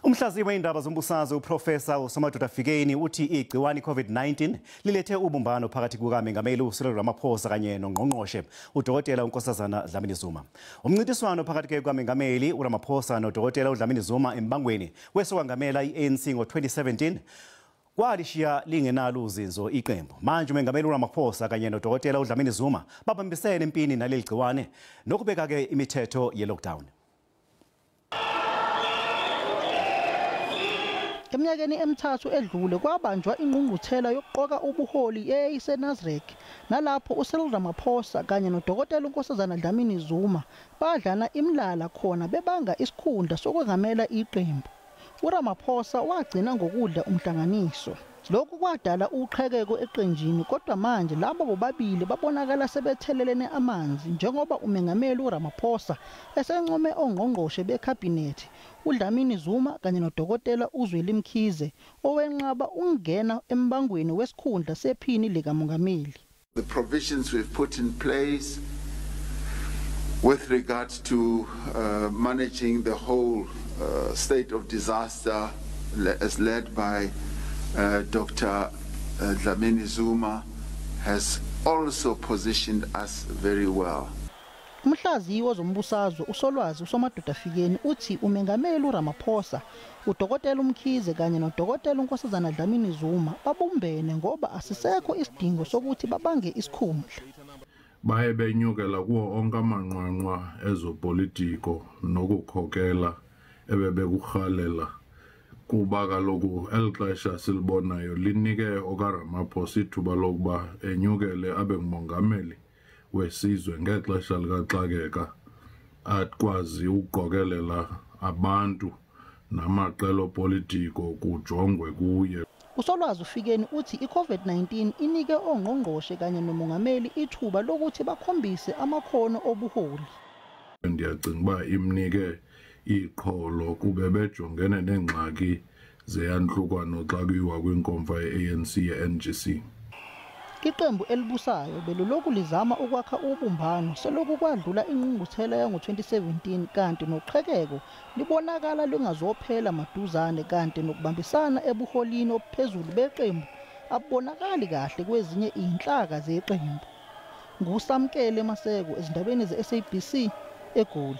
Umhlaziyi weindaba zombusazwe uProfessor uSomadoda Fikeni uthi igciwane COVID-19 lilethe ubumbano phakathi kukaMengameli uCyril Ramaphosa kanye noNgqongqoshe uDokotela uNkosazana Dlamini-Zuma. Umncintiswano phakathi kukaMengameli uRamaphosa noDokotela uDlamini-Zuma embangweni wesokwangamela iANC ngo-2017 kwalishiya lingenalo uzinzo iqembu. Manje uMengameli uRamaphosa kanye noDokotela uDlamini-Zuma babambisene empini naleli gciwane nokubeka-ke imithetho ye-lockdown. Eminyakeni emithathu edlule kwabanjwa ingqungquthela yokuqoka ubuholi eyayiseNasrec nalapho uCyril Ramaphosa kanye noDokotela uNkosazana Dlamini-Zuma badlana imlala khona bebanga isikhundla sokwengamela iqembu. uRamaphosa wagcina ngokudla umhlanganiso. Lokhu kwadala uqhekeko eqenjini kodwa manje labo bobabili babonakala sebethelelene amanzi njengoba uMengameli uRamaphosa esencome ongqongqoshe bekhabhinethi uDlamini-Zuma kanye noDokotela uZweli Mkhize owenqaba ukungena embangweni wesikhundla sephini likamongameli. The provisions we've put in place with regard to managing the whole state of disaster as led by Dr. Dlamini-Zuma has also positioned us very well. Umhlaziyi wezombusazwe uSolwazi uSomadoda Fikeni uthi uMengameli uRamaphosa, uDokotela uMkhize kanye noDokotela uNkosazana Dlamini-Zuma babumbene ngoba asisekho isidingo sokuthi babange isikhundla. Baye benyukela kuwo onke amanqwanqwa ezopolitiko nokukhokela ebebekuhalela kuba kaloku elixesha silibonayo linike okaRamaphosa ithuba lokuba enyukele abe ngumongameli wesizwe ngexesha likaxakeka akwazi ukuqokelela abantu namaqela politiko kujongwe kuye. uSolwazi uFikeni uthi iCOVID-19 inike ongqongqoshe kanye nomongameli ithuba lokuthi bakhombise amakhono obuholi. Ndiyacinga uba imnike iqholo kube bejongene nengxaki zeyanhlukano xa kuyiwa kwinkomfa ye-ANC ye-NGC. Iqembu elibusayo belulokhu lizama ukwakha ubumbano selokhu kwadlula ingqungquthela yango-2017 kanti noqhekeko libonakala lingazophela maduzane kanti nokubambisana ebuholini obuphezulu beqembu abonakali kahle kwezinye inhlaka zeqembu. NguSamkele Maseko ezindabeni ze-SABC eGoli.